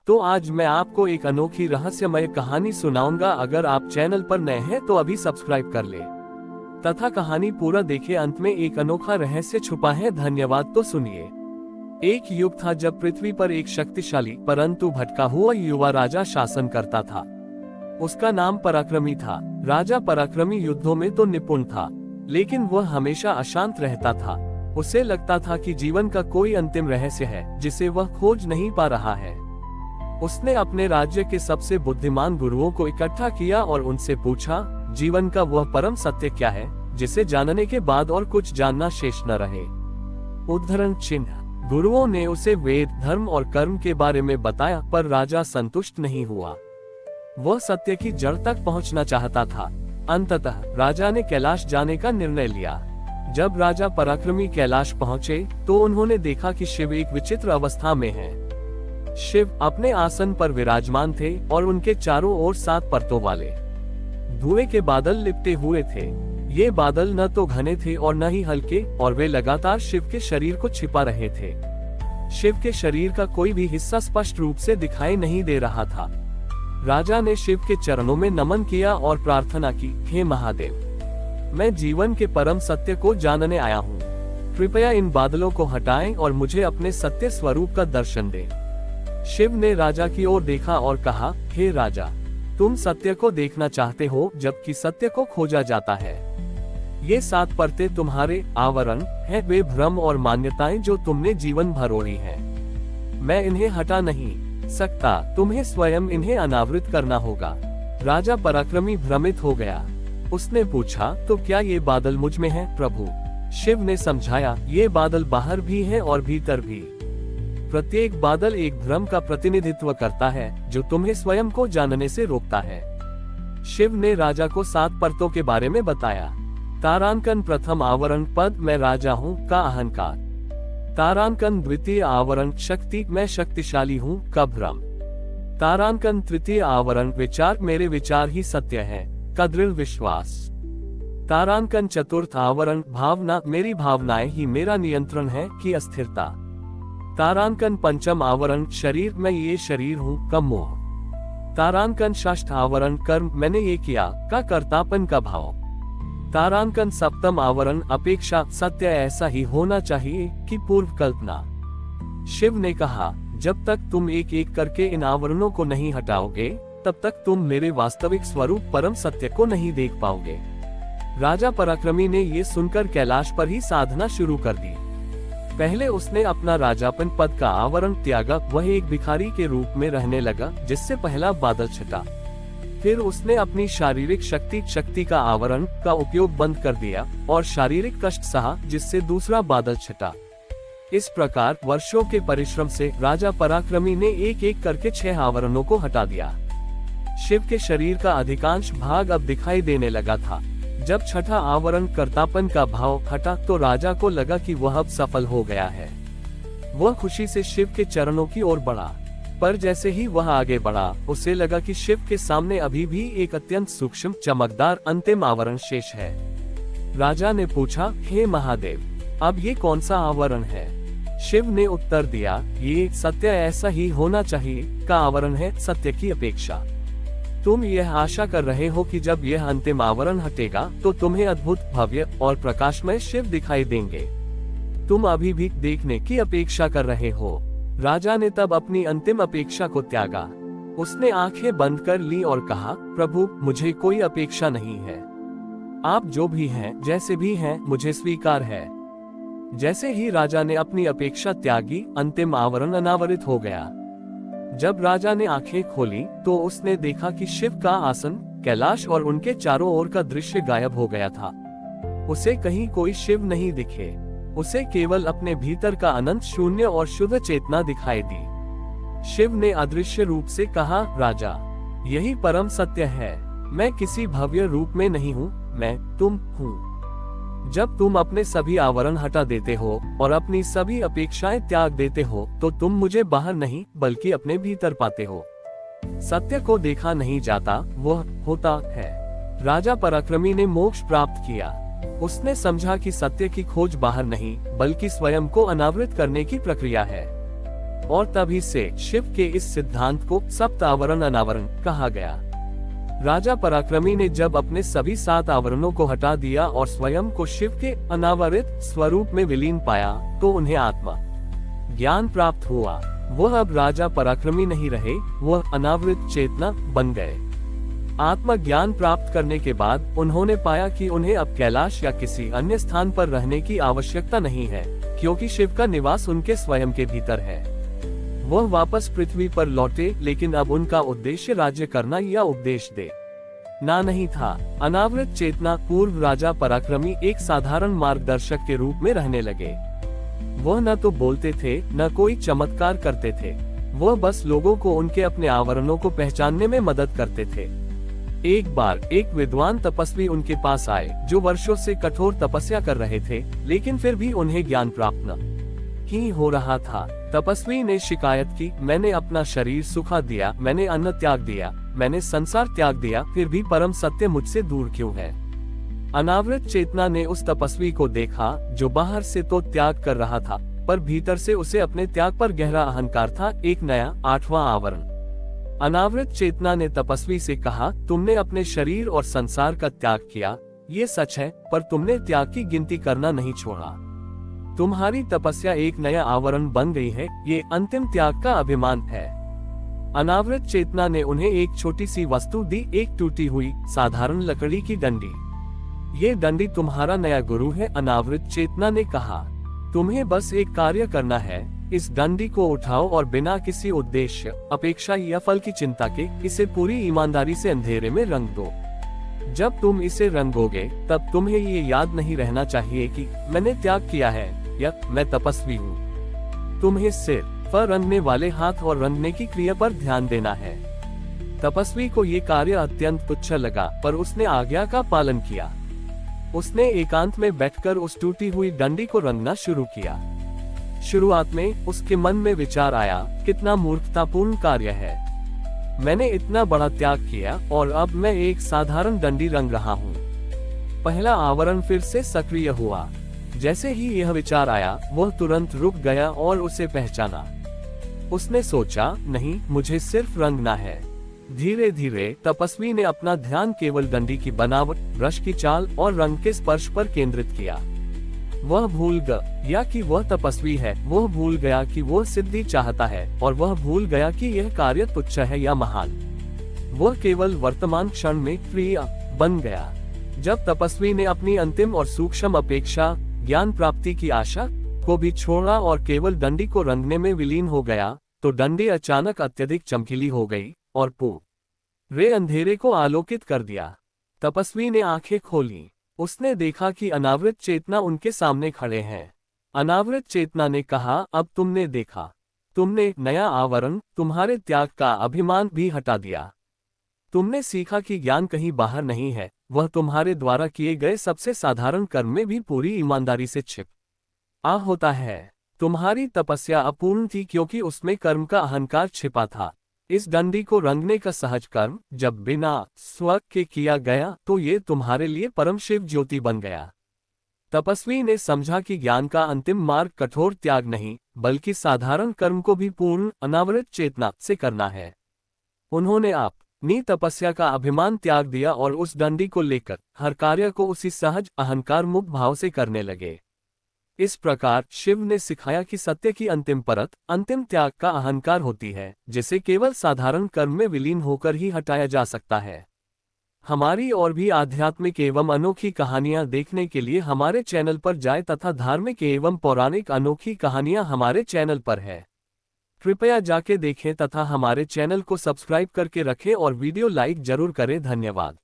तो आज मैं आपको एक अनोखी रहस्यमय कहानी सुनाऊंगा। अगर आप चैनल पर नए हैं तो अभी सब्सक्राइब कर ले तथा कहानी पूरा देखें। अंत में एक अनोखा रहस्य छुपा है। धन्यवाद। तो सुनिए। एक युग था जब पृथ्वी पर एक शक्तिशाली परंतु भटका हुआ युवा राजा शासन करता था। उसका नाम पराक्रमी था। राजा पराक्रमी युद्धों में तो निपुण था, लेकिन वह हमेशा अशांत रहता था। उसे लगता था कि जीवन का कोई अंतिम रहस्य है जिसे वह खोज नहीं पा रहा है। उसने अपने राज्य के सबसे बुद्धिमान गुरुओं को इकट्ठा किया और उनसे पूछा, जीवन का वह परम सत्य क्या है जिसे जानने के बाद और कुछ जानना शेष न रहे। उद्धरण चिन्ह। गुरुओं ने उसे वेद, धर्म और कर्म के बारे में बताया, पर राजा संतुष्ट नहीं हुआ। वह सत्य की जड़ तक पहुंचना चाहता था। अंततः राजा ने कैलाश जाने का निर्णय लिया। जब राजा पराक्रमी कैलाश पहुंचे तो उन्होंने देखा कि शिव एक विचित्र अवस्था में है। शिव अपने आसन पर विराजमान थे और उनके चारों ओर 7 परतों वाले धुएं के बादल लिपटे हुए थे। ये बादल न तो घने थे और न ही हल्के, और वे लगातार शिव के शरीर को छिपा रहे थे। शिव के शरीर का कोई भी हिस्सा स्पष्ट रूप से दिखाई नहीं दे रहा था। राजा ने शिव के चरणों में नमन किया और प्रार्थना की, हे महादेव, मैं जीवन के परम सत्य को जानने आया हूँ। कृपया इन बादलों को हटाएं और मुझे अपने सत्य स्वरूप का दर्शन दें। शिव ने राजा की ओर देखा और कहा, हे राजा, तुम सत्य को देखना चाहते हो जबकि सत्य को खोजा जाता है। ये 7 परतें तुम्हारे आवरण हैं, वे भ्रम और मान्यताएं जो तुमने जीवन भर ओढ़ी हैं। मैं इन्हें हटा नहीं सकता, तुम्हें स्वयं इन्हें अनावृत करना होगा। राजा पराक्रमी भ्रमित हो गया। उसने पूछा, तो क्या ये बादल मुझ में हैं, प्रभु? शिव ने समझाया, ये बादल बाहर भी हैं और भीतर भी। प्रत्येक बादल एक भ्रम का प्रतिनिधित्व करता है जो तुम्हें स्वयं को जानने से रोकता है। शिव ने राजा को 7 परतों के बारे में बताया। तारांकन प्रथम आवरण, पद, मैं राजा हूँ का अहंकार। तारांकन द्वितीय आवरण, शक्ति, मैं शक्तिशाली हूँ का भ्रम। तारांकन तृतीय आवरण, विचार, मेरे विचार ही सत्य है का दृढ़ विश्वास। तारांकन चतुर्थ आवरण, भावना, मेरी भावनाएं ही मेरा नियंत्रण है की अस्थिरता। तारांकन पंचम आवरण, शरीर, मैं ये शरीर हूँ का मोह। तारांकन षष्ठ आवरण, कर्म, मैंने ये किया का कर्तापन का भाव। तारांकन सप्तम आवरण, अपेक्षा, सत्य ऐसा ही होना चाहिए कि पूर्व कल्पना। शिव ने कहा, जब तक तुम एक एक करके इन आवरणों को नहीं हटाओगे तब तक तुम मेरे वास्तविक स्वरूप परम सत्य को नहीं देख पाओगे। राजा पराक्रमी ने ये सुनकर कैलाश पर ही साधना शुरू कर दी। पहले उसने अपना राजापन पद का आवरण त्यागा, वह एक भिखारी के रूप में रहने लगा जिससे पहला बादल छटा। फिर उसने अपनी शारीरिक शक्ति का आवरण का उपयोग बंद कर दिया और शारीरिक कष्ट सहा, जिससे दूसरा बादल छटा। इस प्रकार वर्षों के परिश्रम से राजा पराक्रमी ने एक एक करके 6 आवरणों को हटा दिया। शिव के शरीर का अधिकांश भाग अब दिखाई देने लगा था। जब छठा आवरण कर्तापन का भाव हटा तो राजा को लगा कि वह अब सफल हो गया है। वह खुशी से शिव के चरणों की ओर बढ़ा, पर जैसे ही वह आगे बढ़ा उसे लगा कि शिव के सामने अभी भी एक अत्यंत सूक्ष्म चमकदार अंतिम आवरण शेष है। राजा ने पूछा, हे महादेव, अब ये कौन सा आवरण है? शिव ने उत्तर दिया, ये सत्य ऐसा ही होना चाहिए का आवरण है, सत्य की अपेक्षा। तुम यह आशा कर रहे हो कि जब यह अंतिम आवरण हटेगा तो तुम्हें अद्भुत, भव्य और प्रकाशमय शिव दिखाई देंगे। तुम अभी भी देखने की अपेक्षा कर रहे हो। राजा ने तब अपनी अंतिम अपेक्षा को त्यागा। उसने आंखें बंद कर ली और कहा, प्रभु, मुझे कोई अपेक्षा नहीं है। आप जो भी हैं, जैसे भी हैं, मुझे स्वीकार है। जैसे ही राजा ने अपनी अपेक्षा त्यागी, अंतिम आवरण अनावरित हो गया। जब राजा ने आंखें खोली तो उसने देखा कि शिव का आसन, कैलाश और उनके चारों ओर का दृश्य गायब हो गया था। उसे कहीं कोई शिव नहीं दिखे। उसे केवल अपने भीतर का अनंत शून्य और शुद्ध चेतना दिखाई दी। शिव ने अदृश्य रूप से कहा, राजा, यही परम सत्य है। मैं किसी भव्य रूप में नहीं हूँ, मैं तुम हूँ। जब तुम अपने सभी आवरण हटा देते हो और अपनी सभी अपेक्षाएं त्याग देते हो तो तुम मुझे बाहर नहीं बल्कि अपने भीतर पाते हो। सत्य को देखा नहीं जाता, वह होता है। राजा पराक्रमी ने मोक्ष प्राप्त किया। उसने समझा कि सत्य की खोज बाहर नहीं बल्कि स्वयं को अनावृत करने की प्रक्रिया है। और तभी से शिव के इस सिद्धांत को सप्त आवरण अनावरण कहा गया। राजा पराक्रमी ने जब अपने सभी 7 आवरणों को हटा दिया और स्वयं को शिव के अनावरित स्वरूप में विलीन पाया, तो उन्हें आत्मा ज्ञान प्राप्त हुआ। वह अब राजा पराक्रमी नहीं रहे, वह अनावृत चेतना बन गए। आत्मा ज्ञान प्राप्त करने के बाद उन्होंने पाया कि उन्हें अब कैलाश या किसी अन्य स्थान पर रहने की आवश्यकता नहीं है, क्योंकि शिव का निवास उनके स्वयं के भीतर है। वह वापस पृथ्वी पर लौटे, लेकिन अब उनका उद्देश्य राज्य करना या उपदेश देना नहीं था। अनावृत चेतना पूर्व राजा पराक्रमी एक साधारण मार्गदर्शक के रूप में रहने लगे। वह न तो बोलते थे, न कोई चमत्कार करते थे। वह बस लोगों को उनके अपने आवरणों को पहचानने में मदद करते थे। एक बार एक विद्वान तपस्वी उनके पास आए, जो वर्षों से कठोर तपस्या कर रहे थे, लेकिन फिर भी उन्हें ज्ञान प्राप्त न ही हो रहा था। तपस्वी ने शिकायत की, मैंने अपना शरीर सुखा दिया, मैंने अन्न त्याग दिया, मैंने संसार त्याग दिया, फिर भी परम सत्य मुझसे दूर क्यों है? अनावृत चेतना ने उस तपस्वी को देखा, जो बाहर से तो त्याग कर रहा था, पर भीतर से उसे अपने त्याग पर गहरा अहंकार था। एक नया 8वां आवरण। अनावृत चेतना ने तपस्वी से कहा, तुमने अपने शरीर और संसार का त्याग किया, ये सच है, पर तुमने त्याग की गिनती करना नहीं छोड़ा। तुम्हारी तपस्या एक नया आवरण बन गई है, ये अंतिम त्याग का अभिमान है। अनावृत चेतना ने उन्हें एक छोटी सी वस्तु दी, एक टूटी हुई साधारण लकड़ी की डंडी। ये डंडी तुम्हारा नया गुरु है, अनावृत चेतना ने कहा। तुम्हें बस एक कार्य करना है, इस डंडी को उठाओ और बिना किसी उद्देश्य, अपेक्षा या फल की चिंता के इसे पूरी ईमानदारी से अंधेरे में रंग दो। जब तुम इसे रंगोगे, तब तुम्हें ये याद नहीं रहना चाहिए कि मैंने त्याग किया है या मैं तपस्वी हूँ। तुम्हें सिर्फ रंगने वाले हाथ और रंगने की क्रिया पर ध्यान देना है। तपस्वी को ये कार्य अत्यंत तुच्छ लगा, पर उसने आज्ञा का पालन किया। उसने एकांत में बैठकर उस टूटी हुई डंडी को रंगना शुरू किया। शुरुआत में उसके मन में विचार आया, कितना मूर्खतापूर्ण कार्य है। मैंने इतना बड़ा त्याग किया और अब मैं एक साधारण डंडी रंग रहा हूँ। पहला आवरण फिर से सक्रिय हुआ। जैसे ही यह विचार आया, वह तुरंत रुक गया और उसे पहचाना। उसने सोचा, नहीं, मुझे सिर्फ रंगना है। धीरे धीरे तपस्वी ने अपना ध्यान केवल डंडी की बनावट, ब्रश की चाल और रंग के स्पर्श पर केंद्रित किया। वह भूल गया कि वह तपस्वी है, वह भूल गया कि वह सिद्धि चाहता है, और वह भूल गया कि यह कार्य तुच्छ है या महान। वह केवल वर्तमान क्षण में क्रिया बन गया। जब तपस्वी ने अपनी अंतिम और सूक्ष्म अपेक्षा, ज्ञान प्राप्ति की आशा को भी छोड़ा और केवल डंडी को रंगने में विलीन हो गया, तो डंडी अचानक अत्यधिक चमकीली हो गई और पूरे अंधेरे को आलोकित कर दिया। तपस्वी ने आंखें खोली। उसने देखा कि अनावृत चेतना उनके सामने खड़े हैं। अनावृत चेतना ने कहा, अब तुमने देखा, तुमने नया आवरण, तुम्हारे त्याग का अभिमान भी हटा दिया। तुमने सीखा कि ज्ञान कहीं बाहर नहीं है, वह तुम्हारे द्वारा किए गए सबसे साधारण कर्म में भी पूरी ईमानदारी से छिपा होता है। तुम्हारी तपस्या अपूर्ण थी क्योंकि उसमें कर्म का अहंकार छिपा था। इस डंडी को रंगने का सहज कर्म जब बिना स्व के किया गया, तो ये तुम्हारे लिए परम शिव ज्योति बन गया। तपस्वी ने समझा कि ज्ञान का अंतिम मार्ग कठोर त्याग नहीं, बल्कि साधारण कर्म को भी पूर्ण अनावृत चेतना से करना है। उन्होंने अपनी तपस्या का अभिमान त्याग दिया और उस डंडी को लेकर हर कार्य को उसी सहज अहंकार मुक्त भाव से करने लगे। इस प्रकार शिव ने सिखाया कि सत्य की अंतिम परत, अंतिम त्याग का अहंकार होती है, जिसे केवल साधारण कर्म में विलीन होकर ही हटाया जा सकता है। हमारी और भी आध्यात्मिक एवं अनोखी कहानियां देखने के लिए हमारे चैनल पर जाएं तथा धार्मिक एवं पौराणिक अनोखी कहानियां हमारे चैनल पर है। कृपया जाके देखें तथा हमारे चैनल को सब्सक्राइब करके रखें और वीडियो लाइक जरूर करें। धन्यवाद।